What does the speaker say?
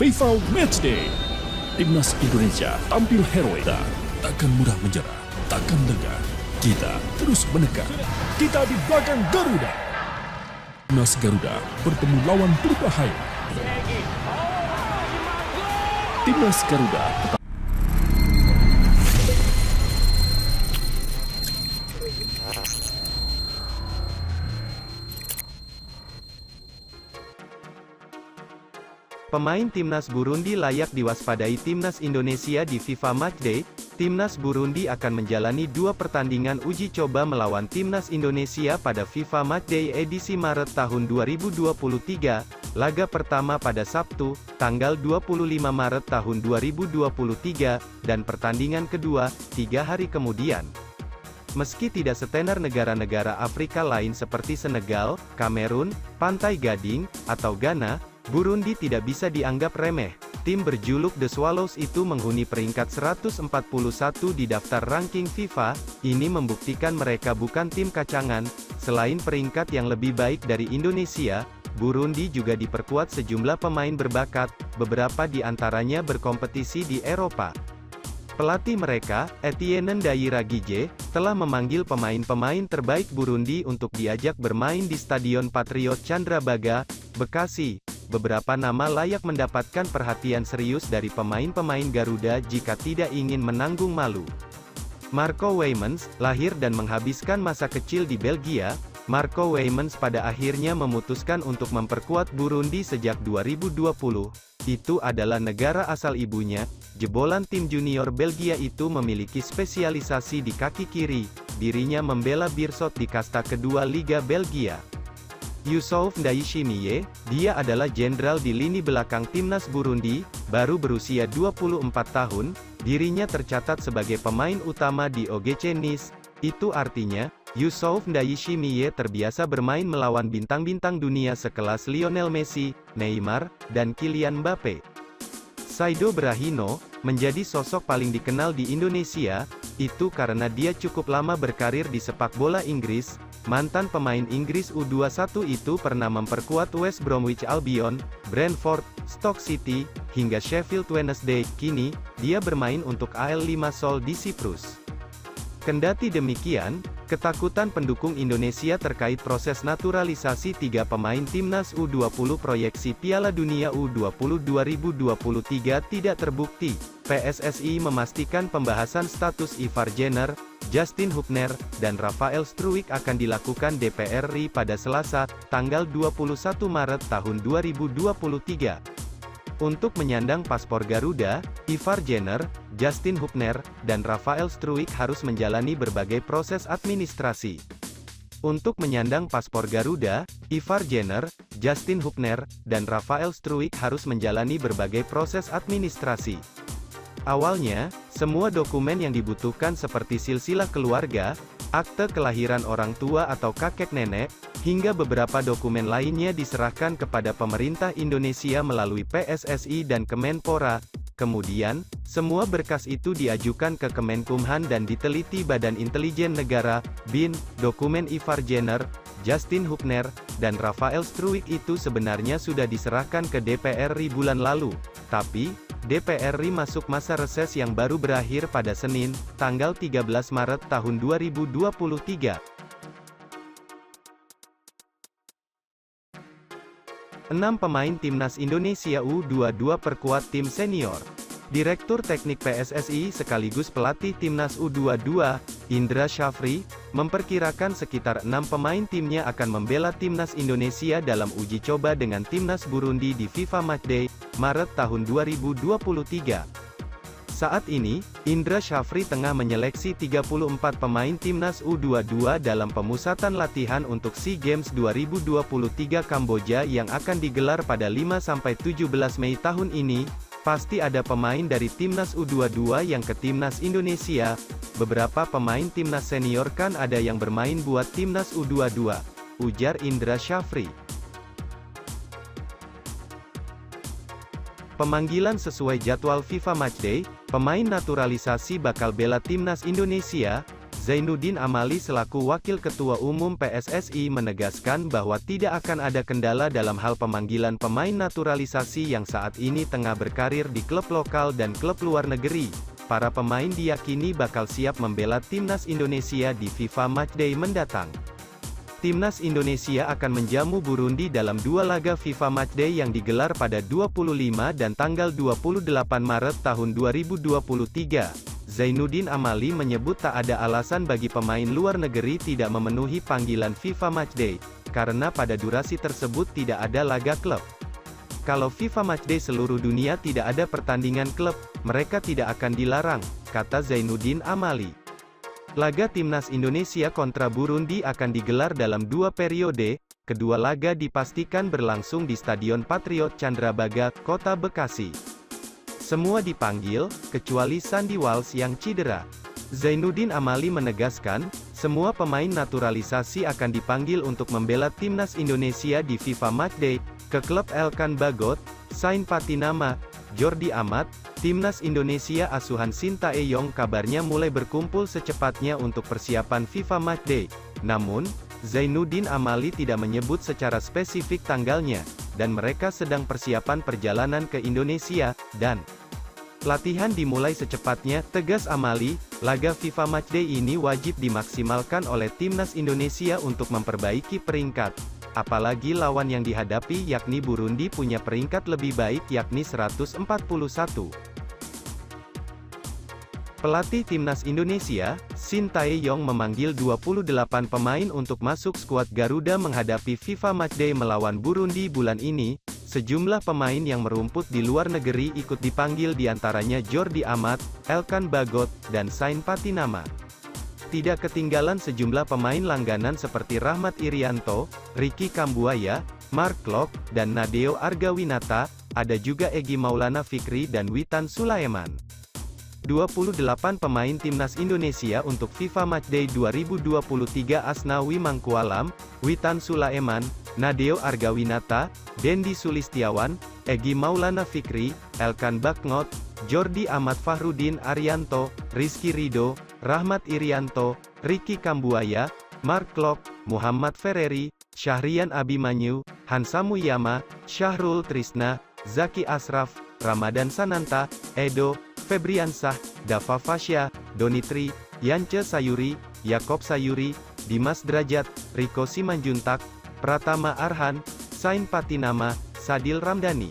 FIFA Matchday. Timnas Indonesia tampil heroik dan takkan mudah menyerah, takkan lengah. Kita terus menekan. Kita di belakang Garuda. Timnas Garuda bertemu lawan berbahaya. Timnas Garuda tetap Pemain Timnas Burundi layak diwaspadai Timnas Indonesia di FIFA Matchday. Timnas Burundi akan menjalani dua pertandingan uji coba melawan Timnas Indonesia pada FIFA Matchday edisi Maret tahun 2023. Laga pertama pada Sabtu, tanggal 25 Maret tahun 2023, dan pertandingan kedua, 3 hari kemudian. Meski tidak setenar negara-negara Afrika lain seperti Senegal, Kamerun, Pantai Gading, atau Ghana, Burundi tidak bisa dianggap remeh. Tim berjuluk The Swallows itu menghuni peringkat 141 di daftar ranking FIFA. Ini membuktikan mereka bukan tim kacangan. Selain peringkat yang lebih baik dari Indonesia, Burundi juga diperkuat sejumlah pemain berbakat, beberapa di antaranya berkompetisi di Eropa. Pelatih mereka, Etienne Ndayiragije, telah memanggil pemain-pemain terbaik Burundi untuk diajak bermain di Stadion Patriot Candrabaga, Bekasi. Beberapa nama layak mendapatkan perhatian serius dari pemain-pemain Garuda jika tidak ingin menanggung malu. Marco Weymans, lahir dan menghabiskan masa kecil di Belgia, Marco Weymans pada akhirnya memutuskan untuk memperkuat Burundi sejak 2020. Itu adalah negara asal ibunya. Jebolan tim junior Belgia itu memiliki spesialisasi di kaki kiri. Dirinya membela Beerschot di kasta kedua Liga Belgia. Youssouf Ndayishimiye, dia adalah jenderal di lini belakang Timnas Burundi, baru berusia 24 tahun, dirinya tercatat sebagai pemain utama di OGC Nice. Itu artinya, Youssouf Ndayishimiye terbiasa bermain melawan bintang-bintang dunia sekelas Lionel Messi, Neymar, dan Kylian Mbappe. Saido Berahino, menjadi sosok paling dikenal di Indonesia, itu karena dia cukup lama berkarir di sepak bola Inggris. Mantan pemain Inggris U21 itu pernah memperkuat West Bromwich Albion, Brentford, Stoke City, hingga Sheffield Wednesday. Kini, dia bermain untuk AL Limassol di Siprus. Kendati demikian, ketakutan pendukung Indonesia terkait proses naturalisasi tiga pemain Timnas U20 proyeksi Piala Dunia U20 2023 tidak terbukti. PSSI memastikan pembahasan status Ivar Jenner, Justin Hubner, dan Rafael Struijk akan dilakukan DPR RI pada Selasa, tanggal 21 Maret tahun 2023. Untuk menyandang paspor Garuda, Ivar Jenner, Justin Hubner, dan Rafael Struijk harus menjalani berbagai proses administrasi. Untuk menyandang paspor Garuda, Ivar Jenner, Justin Hubner, dan Rafael Struijk harus menjalani berbagai proses administrasi. Awalnya, semua dokumen yang dibutuhkan seperti silsilah keluarga, akte kelahiran orang tua atau kakek nenek, hingga beberapa dokumen lainnya diserahkan kepada pemerintah Indonesia melalui PSSI dan Kemenpora. Kemudian, semua berkas itu diajukan ke Kemenkumham dan diteliti Badan Intelijen Negara, BIN. Dokumen Ivar Jenner, Justin Hubner, dan Rafael Struijk itu sebenarnya sudah diserahkan ke DPR RI bulan lalu. Tapi, DPR RI masuk masa reses yang baru berakhir pada Senin, tanggal 13 Maret tahun 2023. 6 pemain Timnas Indonesia U22 perkuat tim senior. Direktur Teknik PSSI sekaligus pelatih Timnas U22, Indra Syafri, memperkirakan sekitar 6 pemain timnya akan membela Timnas Indonesia dalam uji coba dengan Timnas Burundi di FIFA Matchday, Maret tahun 2023. Saat ini, Indra Syafri tengah menyeleksi 34 pemain Timnas U22 dalam pemusatan latihan untuk SEA Games 2023 Kamboja yang akan digelar pada 5-17 Mei tahun ini. Pasti ada pemain dari Timnas U22 yang ke Timnas Indonesia. Beberapa pemain Timnas senior kan ada yang bermain buat Timnas U22, ujar Indra Syafri. Pemanggilan sesuai jadwal FIFA Matchday, pemain naturalisasi bakal bela Timnas Indonesia. Zainuddin Amali selaku Wakil Ketua Umum PSSI menegaskan bahwa tidak akan ada kendala dalam hal pemanggilan pemain naturalisasi yang saat ini tengah berkarir di klub lokal dan klub luar negeri. Para pemain diyakini bakal siap membela timnas Indonesia di FIFA Matchday mendatang. Timnas Indonesia akan menjamu Burundi dalam 2 laga FIFA Matchday yang digelar pada 25 dan tanggal 28 Maret tahun 2023. Zainuddin Amali menyebut tak ada alasan bagi pemain luar negeri tidak memenuhi panggilan FIFA Matchday, karena pada durasi tersebut tidak ada laga klub. Kalau FIFA Matchday seluruh dunia tidak ada pertandingan klub, mereka tidak akan dilarang, kata Zainuddin Amali. Laga Timnas Indonesia kontra Burundi akan digelar dalam 2 periode, kedua laga dipastikan berlangsung di Stadion Patriot Candrabaga, Kota Bekasi. Semua dipanggil, kecuali Sandy Walsh yang cedera. Zainuddin Amali menegaskan, semua pemain naturalisasi akan dipanggil untuk membela Timnas Indonesia di FIFA Matchday, ke klub Elkan Bagot, Sain Patinama, Jordi Amat. Timnas Indonesia asuhan Sintayong kabarnya mulai berkumpul secepatnya untuk persiapan FIFA Matchday. Namun, Zainuddin Amali tidak menyebut secara spesifik tanggalnya, dan mereka sedang persiapan perjalanan ke Indonesia, dan latihan dimulai secepatnya, tegas Amali. Laga FIFA Matchday ini wajib dimaksimalkan oleh Timnas Indonesia untuk memperbaiki peringkat. Apalagi lawan yang dihadapi yakni Burundi punya peringkat lebih baik yakni 141. Pelatih Timnas Indonesia, Sintayong memanggil 28 pemain untuk masuk skuad Garuda menghadapi FIFA Matchday melawan Burundi bulan ini. Sejumlah pemain yang merumput di luar negeri ikut dipanggil diantaranya Jordi Amat, Elkan Bagot, dan Sain Patinama. Tidak ketinggalan sejumlah pemain langganan seperti Rahmat Irianto, Ricky Kambuaya, Mark Klok, dan Nadeo Argawinata. Ada juga Egy Maulana Fikri dan Witan Sulaiman. 28 pemain Timnas Indonesia untuk FIFA Matchday 2023 Asnawi Mangkualam, Witan Sulaiman, Nadeo Argawinata, Dendi Sulistiawan, Egy Maulana Fikri, Elkan Bagnot, Jordi Amat Fahrudin Arianto, Rizky Ridho, Rahmat Irianto, Ricky Kambuaya, Mark Klok, Muhammad Ferreri, Syahrian Abimanyu, Hansa Muyama, Syahrul Trisna, Zaki Asraf, Ramadan Sananta, Edo, Febriansah, Dava Fasya, Donitri, Yance Sayuri, Yakob Sayuri, Dimas Derajat, Riko Simanjuntak, Pratama Arhan, Sain Patinama, Sadil Ramdhani.